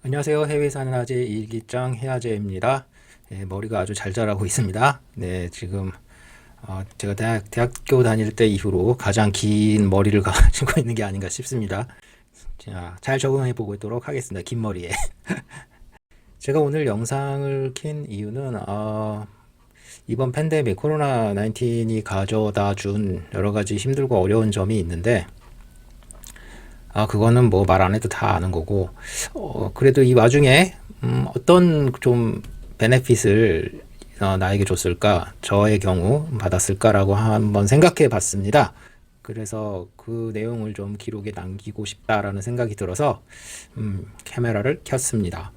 안녕하세요. 해외 사는 아재 일기장 해아재입니다. 머리가 아주 잘 자라고 있습니다. 네, 지금 제가 대학교 다닐 때 이후로 가장 긴 머리를 가지고 있는 게 아닌가 싶습니다. 자, 잘 적응해 보고 있도록 하겠습니다. 긴 머리에. 제가 오늘 영상을 킨 이유는 이번 팬데믹 코로나 19이 가져다 준 여러 가지 힘들고 어려운 점이 있는데 그거는 뭐 말 안 해도 다 아는 거고, 그래도 이 와중에, 어떤 좀 베네핏을 나에게 줬을까, 저의 경우 받았을까라고 한번 생각해 봤습니다. 그래서 그 내용을 좀 기록에 남기고 싶다라는 생각이 들어서, 카메라를 켰습니다.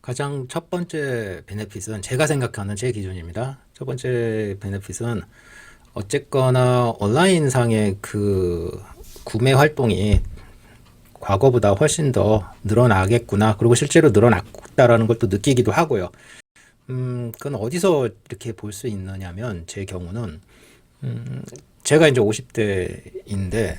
가장 첫 번째 베네핏은 제가 생각하는 제 기준입니다. 첫 번째 베네핏은 어쨌거나 온라인상의 그 구매 활동이 과거보다 훨씬 더 늘어나겠구나. 그리고 실제로 늘어났다라는 걸 또 느끼기도 하고요. 그건 어디서 이렇게 볼 수 있느냐면, 제 경우는, 제가 이제 50대인데,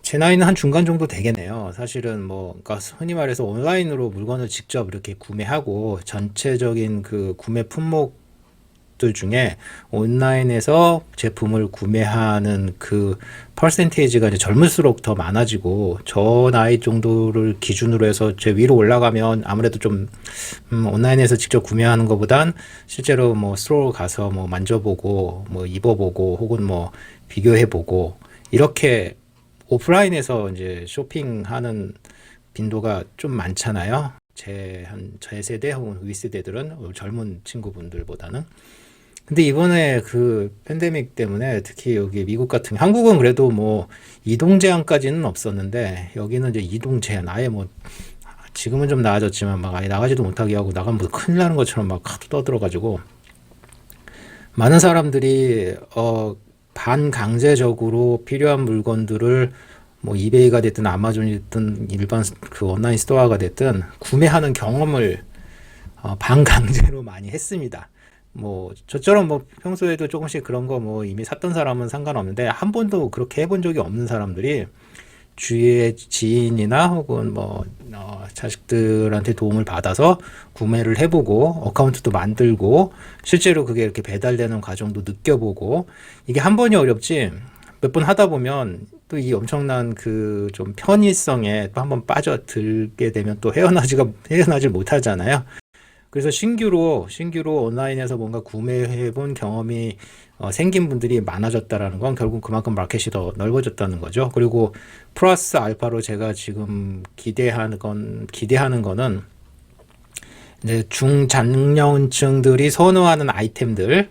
제 나이는 한 중간 정도 되겠네요. 사실은 뭐, 그러니까 흔히 말해서 온라인으로 물건을 직접 이렇게 구매하고, 전체적인 그 구매 품목 들 중에 온라인에서 제품을 구매하는 그 퍼센테이지가 이제 젊을수록 더 많아지고, 저 나이 정도를 기준으로 해서 제 위로 올라가면 아무래도 좀 온라인에서 직접 구매하는 것보단 실제로 뭐 스토어 가서 뭐 만져보고 뭐 입어보고 혹은 뭐 비교해보고, 이렇게 오프라인에서 이제 쇼핑하는 빈도가 좀 많잖아요. 제 세대 혹은 윗세대들은 젊은 친구분들보다는. 근데 이번에 그 팬데믹 때문에 특히 여기 미국 같은, 한국은 그래도 뭐 이동 제한까지는 없었는데, 여기는 이제 이동 제한 아예 뭐, 지금은 좀 나아졌지만 막 아예 나가지도 못하게 하고, 나가면 뭐 큰일 나는 것처럼 막 하도 떠들어가지고, 많은 사람들이 반강제적으로 필요한 물건들을 뭐 이베이가 됐든 아마존이 됐든 일반 그 온라인 스토어가 됐든 구매하는 경험을 반강제로 많이 했습니다. 뭐 저처럼 뭐 평소에도 조금씩 그런 거 뭐 이미 샀던 사람은 상관없는데, 한 번도 그렇게 해본 적이 없는 사람들이 주위의 지인이나 혹은 뭐 자식들한테 도움을 받아서 구매를 해보고 어카운트도 만들고 실제로 그게 이렇게 배달되는 과정도 느껴보고, 이게 한 번이 어렵지 몇 번 하다 보면 또 이 엄청난 그 좀 편의성에 또 한번 빠져들게 되면 또 헤어나질 못하잖아요. 그래서 신규로 온라인에서 뭔가 구매해 본 경험이 생긴 분들이 많아졌다라는 건 결국 그만큼 마켓이 더 넓어졌다는 거죠. 그리고 플러스 알파로 제가 지금 기대하는 거는 이제 중장년층들이 선호하는 아이템들,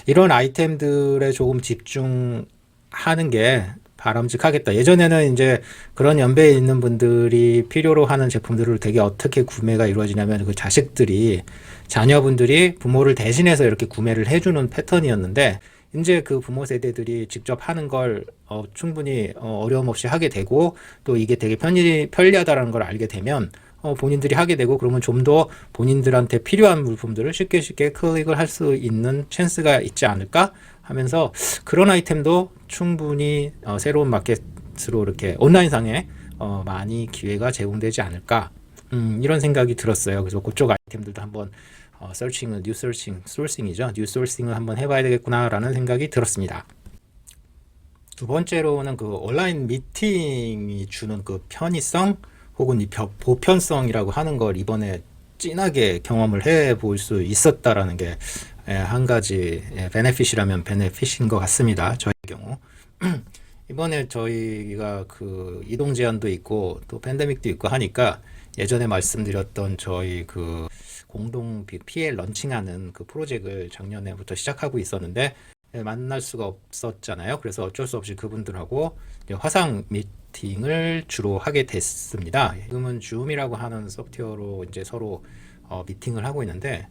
이런 아이템들에 조금 집중하는 게 바람직하겠다. 예전에는 이제 그런 연배에 있는 분들이 필요로 하는 제품들을 되게 어떻게 구매가 이루어지냐면, 그 자녀분들이 부모를 대신해서 이렇게 구매를 해주는 패턴이었는데, 이제 그 부모 세대들이 직접 하는 걸 충분히 어려움 없이 하게 되고, 또 이게 되게 편리하다라는 걸 알게 되면 본인들이 하게 되고, 그러면 좀 더 본인들한테 필요한 물품들을 쉽게 클릭을 할 수 있는 찬스가 있지 않을까 하면서, 그런 아이템도 충분히 새로운 마켓으로 이렇게 온라인상에 많이 기회가 제공되지 않을까, 이런 생각이 들었어요. 그래서 그쪽 아이템들도 한번 뉴 소싱을 한번 해봐야 되겠구나라는 생각이 들었습니다. 두 번째로는 그 온라인 미팅이 주는 그 편의성 혹은 이 보편성이라고 하는 걸 이번에 진하게 경험을 해볼 수 있었다라는 게 한 가지 베네핏이라면 베네핏인 것 같습니다. 저의 경우. 이번에 저희가 그 이동 제한도 있고 또 팬데믹도 있고 하니까, 예전에 말씀드렸던 저희 그 공동 PL 런칭하는 그 프로젝트를 작년에부터 시작하고 있었는데 만날 수가 없었잖아요. 그래서 어쩔 수 없이 그분들하고 화상 미팅을 주로 하게 됐습니다. 지금은 줌이라고 하는 소프트웨어로 이제 서로 미팅을 하고 있는데,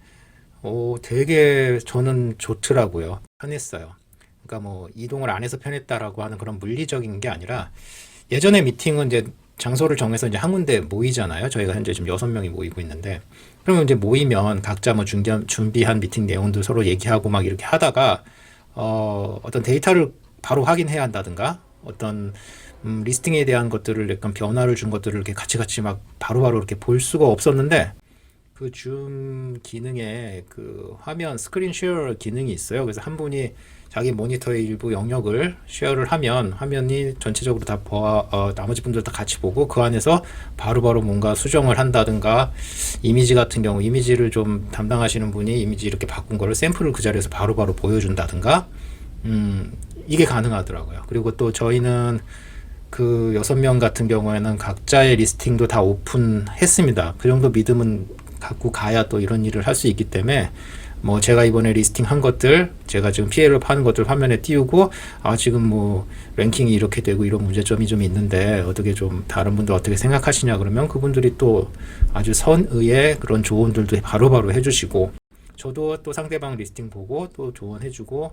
되게 저는 좋더라고요. 편했어요. 그러니까 뭐 이동을 안 해서 편했다라고 하는 그런 물리적인 게 아니라, 예전에 미팅은 이제 장소를 정해서 이제 한 군데 모이잖아요. 저희가 현재 지금 6명이 모이고 있는데, 그러면 이제 모이면 각자 뭐 준비한 미팅 내용도 서로 얘기하고 막 이렇게 하다가 어떤 데이터를 바로 확인해야 한다든가, 어떤 리스팅에 대한 것들을 약간 변화를 준 것들을 이렇게 같이 막 바로바로 이렇게 볼 수가 없었는데 그 줌 기능에 그 화면 스크린 쉐어 기능이 있어요. 그래서 한 분이 자기 모니터의 일부 영역을 쉐어를 하면 화면이 전체적으로 다 나머지 분들 다 같이 보고 그 안에서 바로바로 뭔가 수정을 한다든가 이미지 같은 경우 이미지를 좀 담당하시는 분이 이미지 이렇게 바꾼 거를 샘플을 그 자리에서 바로바로 보여준다든가 이게 가능하더라고요. 그리고 또 저희는 그 6명 같은 경우에는 각자의 리스팅도 다 오픈했습니다. 그 정도 믿음은 갖고 가야 또 이런 일을 할 수 있기 때문에 뭐 제가 이번에 리스팅 한 것들 제가 지금 PL을 파는 것들 화면에 띄우고 지금 뭐 랭킹이 이렇게 되고 이런 문제점이 좀 있는데 어떻게 좀 다른 분들 어떻게 생각하시냐 그러면 그분들이 또 아주 선의의 그런 조언들도 바로바로 해주시고 저도 또 상대방 리스팅 보고 또 조언해주고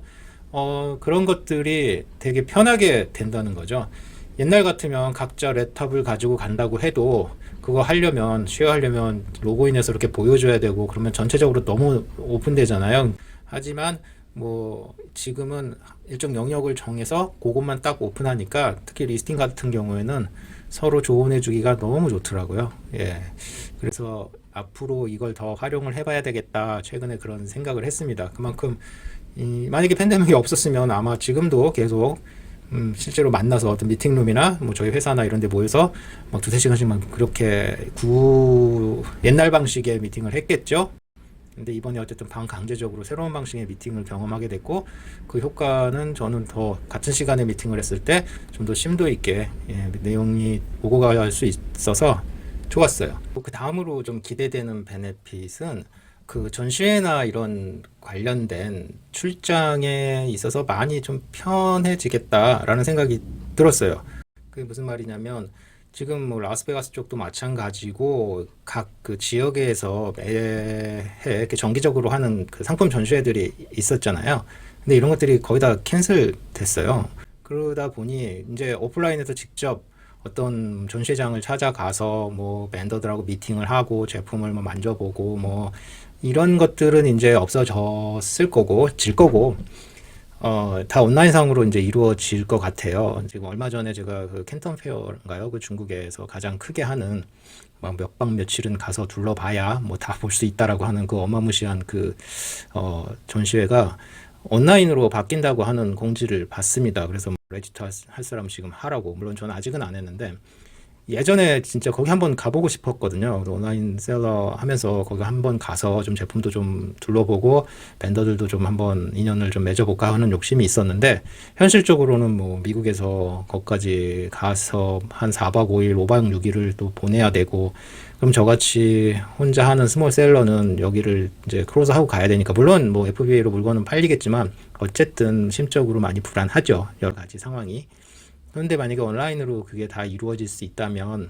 그런 것들이 되게 편하게 된다는 거죠. 옛날 같으면 각자 랩탑을 가지고 간다고 해도 그거 하려면 쉐어하려면 로그인해서 이렇게 보여줘야 되고 그러면 전체적으로 너무 오픈되잖아요. 하지만 뭐 지금은 일정 영역을 정해서 그것만 딱 오픈하니까 특히 리스팅 같은 경우에는 서로 조언해주기가 너무 좋더라고요. 예. 그래서 앞으로 이걸 더 활용을 해봐야 되겠다. 최근에 그런 생각을 했습니다. 그만큼 만약에 팬데믹이 없었으면 아마 지금도 계속 실제로 만나서 어떤 미팅룸이나 뭐 저희 회사나 이런 데 모여서 막 두세 시간씩만 그렇게 옛날 방식의 미팅을 했겠죠. 근데 이번에 어쨌든 반강제적으로 새로운 방식의 미팅을 경험하게 됐고 그 효과는 저는 더 같은 시간에 미팅을 했을 때 좀 더 심도 있게 내용이 오고 갈 수 있어서 좋았어요. 그 다음으로 좀 기대되는 베네핏은 그 전시회나 이런 관련된 출장에 있어서 많이 좀 편해지겠다라는 생각이 들었어요. 그게 무슨 말이냐면 지금 뭐 라스베가스 쪽도 마찬가지고 각 그 지역에서 매해 이렇게 정기적으로 하는 그 상품 전시회들이 있었잖아요. 근데 이런 것들이 거의 다 캔슬 됐어요. 그러다 보니 이제 오프라인에서 직접 어떤 전시장을 찾아가서 뭐 vendor들하고 미팅을 하고 제품을 뭐 만져보고 뭐 이런 것들은 이제 없어졌을 거고 질 거고 다 온라인상으로 이제 이루어질 것 같아요. 지금 얼마 전에 제가 그 캔턴 페어인가요? 그 중국에서 가장 크게 하는 막 몇 박 며칠은 가서 둘러봐야 뭐 다 볼 수 있다라고 하는 그 어마무시한 그 전시회가 온라인으로 바뀐다고 하는 공지를 봤습니다. 그래서 뭐 레지터 할 사람 지금 하라고. 물론 저는 아직은 안 했는데 예전에 진짜 거기 한번 가보고 싶었거든요. 온라인 셀러 하면서 거기 한번 가서 좀 제품도 좀 둘러보고 벤더들도 좀 한번 인연을 좀 맺어볼까 하는 욕심이 있었는데 현실적으로는 뭐 미국에서 거기까지 가서 한 4박 5일, 5박 6일을 또 보내야 되고 그럼 저같이 혼자 하는 스몰 셀러는 여기를 이제 크로즈하고 가야 되니까 물론 뭐 FBA로 물건은 팔리겠지만 어쨌든 심적으로 많이 불안하죠. 여러 가지 상황이. 그런데 만약에 온라인으로 그게 다 이루어질 수 있다면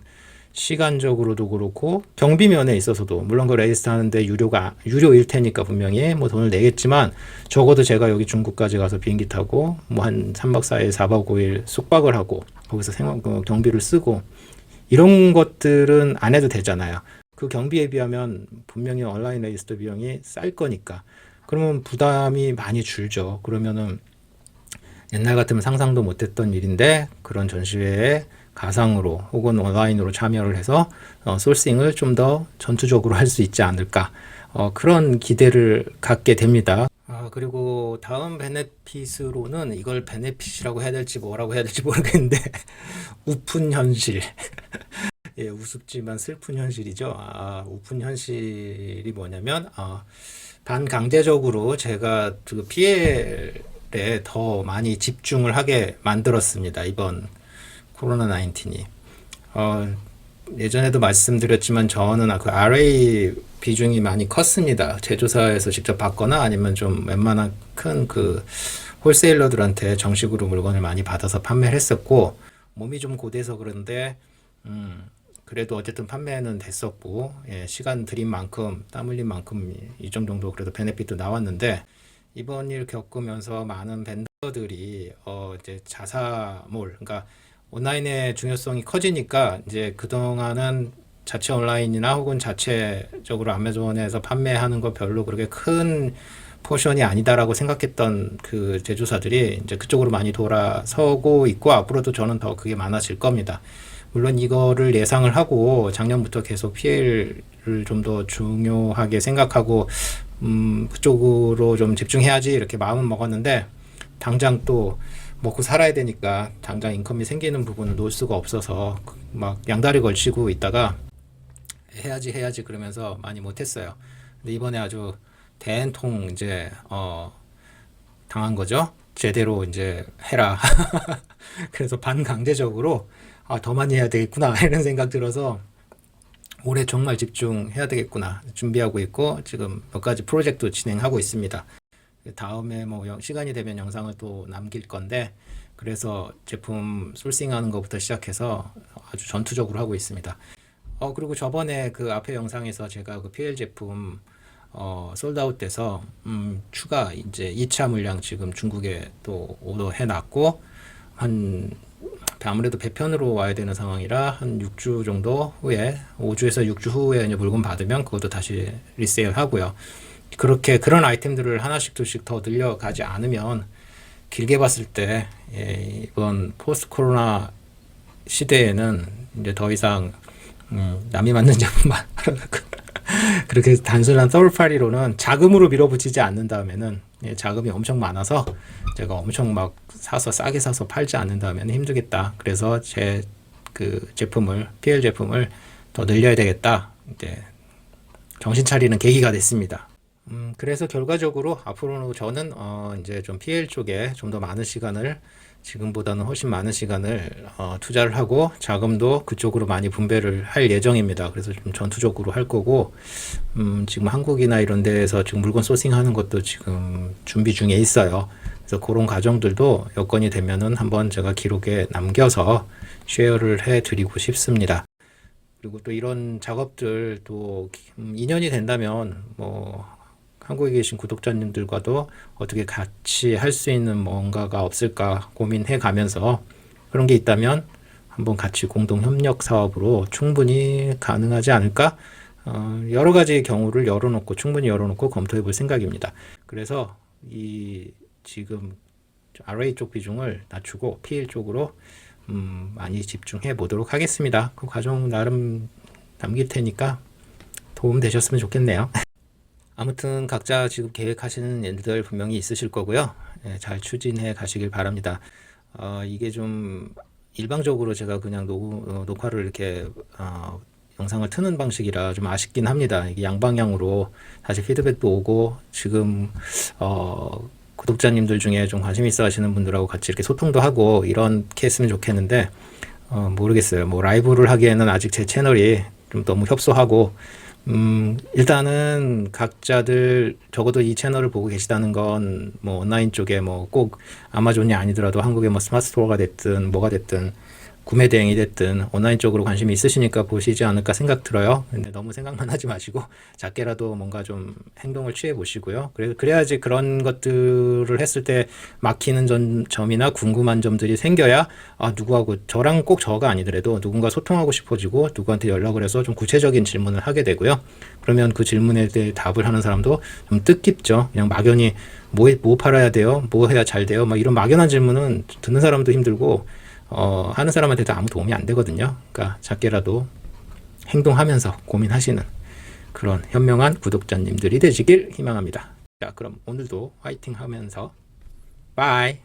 시간적으로도 그렇고 경비면에 있어서도 물론 그 레지스트 하는데 유료일 테니까 분명히 뭐 돈을 내겠지만 적어도 제가 여기 중국까지 가서 비행기 타고 뭐 한 3박 4일, 4박 5일 숙박을 하고 거기서 경비를 쓰고 이런 것들은 안 해도 되잖아요. 그 경비에 비하면 분명히 온라인 레지스트 비용이 쌀 거니까 그러면 부담이 많이 줄죠. 그러면은 옛날 같으면 상상도 못했던 일인데 그런 전시회에 가상으로 혹은 온라인으로 참여를 해서 소싱을 좀 더 전투적으로 할 수 있지 않을까 그런 기대를 갖게 됩니다. 그리고 다음 베네핏으로는 이걸 베네핏이라고 해야 될지 뭐라고 해야 될지 모르겠는데 우픈 현실 예, 우습지만 슬픈 현실이죠. 우픈 현실이 뭐냐면 반강제적으로 제가 그 PL에 더 많이 집중을 하게 만들었습니다. 이번 코로나 19이. 예전에도 말씀드렸지만 저는 그 RA 비중이 많이 컸습니다. 제조사에서 직접 받거나 아니면 좀 웬만한 큰 그 홀세일러들한테 정식으로 물건을 많이 받아서 판매를 했었고 몸이 좀 고돼서 그런데 그래도 어쨌든 판매는 됐었고 시간 들인 만큼 땀 흘린 만큼 이 정도 그래도 베네핏도 나왔는데 이번 일 겪으면서 많은 벤더들이 이제 자사몰 그러니까 온라인의 중요성이 커지니까 이제 그동안은 자체 온라인이나 혹은 자체적으로 아마존에서 판매하는 거 별로 그렇게 큰 포션이 아니다라고 생각했던 그 제조사들이 이제 그쪽으로 많이 돌아서고 있고 앞으로도 저는 더 그게 많아질 겁니다. 물론 이거를 예상을 하고 작년부터 계속 PL을 좀 더 중요하게 생각하고 그쪽으로 좀 집중해야지 이렇게 마음은 먹었는데 당장 또 먹고 살아야 되니까 당장 인컴이 생기는 부분을 놓을 수가 없어서 막 양다리 걸치고 있다가 해야지 그러면서 많이 못했어요. 근데 이번에 아주 대통령 이제 당한 거죠. 제대로 이제 해라. 그래서 반강제적으로 더 많이 해야 되겠구나 이런 생각 들어서 올해 정말 집중해야 되겠구나 준비하고 있고 지금 몇 가지 프로젝트 진행하고 있습니다. 다음에 뭐 시간이 되면 영상을 또 남길 건데 그래서 제품 소싱하는 것부터 시작해서 아주 전투적으로 하고 있습니다. 그리고 저번에 그 앞에 영상에서 제가 그 PL 제품 솔드아웃 돼서 추가 이제 2차 물량 지금 중국에 또 오더해 놨고 한 아무래도 배편으로 와야 되는 상황이라 한 6주 정도 후에 5주에서 6주 후에 이제 물건 받으면 그것도 다시 리세일 하고요. 그렇게 그런 아이템들을 하나씩 둘씩 더 늘려가지 않으면 길게 봤을 때 이번 포스트 코로나 시대에는 이제 더 이상 남이 만든 제품만 그렇게 단순한 서울파리로는 자금으로 밀어붙이지 않는다면은 자금이 엄청 많아서 제가 엄청 막 사서 싸게 사서 팔지 않는다면 힘들겠다. 그래서 제 그 제품을 PL 제품을 더 늘려야 되겠다. 이제 정신 차리는 계기가 됐습니다. 그래서 결과적으로 앞으로는 저는 이제 좀 PL 쪽에 좀 더 많은 시간을 지금보다는 훨씬 많은 시간을 투자를 하고 자금도 그쪽으로 많이 분배를 할 예정입니다. 그래서 좀 전투적으로 할 거고 지금 한국이나 이런 데에서 지금 물건 소싱하는 것도 지금 준비 중에 있어요. 그래서 그런 과정들도 여건이 되면은 한번 제가 기록에 남겨서 쉐어를 해 드리고 싶습니다. 그리고 또 이런 작업들 또 2년이 된다면 뭐 한국에 계신 구독자님들과도 어떻게 같이 할 수 있는 뭔가가 없을까 고민해 가면서 그런 게 있다면 한번 같이 공동 협력 사업으로 충분히 가능하지 않을까? 여러 가지 경우를 충분히 열어놓고 검토해 볼 생각입니다. 그래서 이 지금 RA 쪽 비중을 낮추고 PL 쪽으로 많이 집중해 보도록 하겠습니다. 그 과정 나름 남길 테니까 도움 되셨으면 좋겠네요. 아무튼 각자 지금 계획하시는 일들 분명히 있으실 거고요. 잘 추진해 가시길 바랍니다. 이게 좀 일방적으로 제가 그냥 녹화를 이렇게 영상을 트는 방식이라 좀 아쉽긴 합니다. 이게 양방향으로 다시 피드백도 오고 지금 구독자님들 중에 좀 관심 있어 하시는 분들하고 같이 이렇게 소통도 하고 이렇게 했으면 좋겠는데 모르겠어요. 뭐 라이브를 하기에는 아직 제 채널이 좀 너무 협소하고 일단은 각자들 적어도 이 채널을 보고 계시다는 건 뭐 온라인 쪽에 뭐 꼭 아마존이 아니더라도 한국의 뭐 스마트 스토어가 됐든 뭐가 됐든 구매 대행이 됐든 온라인 쪽으로 관심이 있으시니까 보시지 않을까 생각 들어요. 근데 너무 생각만 하지 마시고 작게라도 뭔가 좀 행동을 취해 보시고요. 그래야지 그런 것들을 했을 때 막히는 점이나 궁금한 점들이 생겨야 누구하고 저랑 꼭 저가 아니더라도 누군가 소통하고 싶어지고 누구한테 연락을 해서 좀 구체적인 질문을 하게 되고요. 그러면 그 질문에 대해 답을 하는 사람도 좀 뜻깊죠. 그냥 막연히 뭐 팔아야 돼요? 뭐 해야 잘 돼요? 막 이런 막연한 질문은 듣는 사람도 힘들고 하는 사람한테도 아무 도움이 안 되거든요. 그러니까 작게라도 행동하면서 고민하시는 그런 현명한 구독자님들이 되시길 희망합니다. 자, 그럼 오늘도 화이팅 하면서 바이.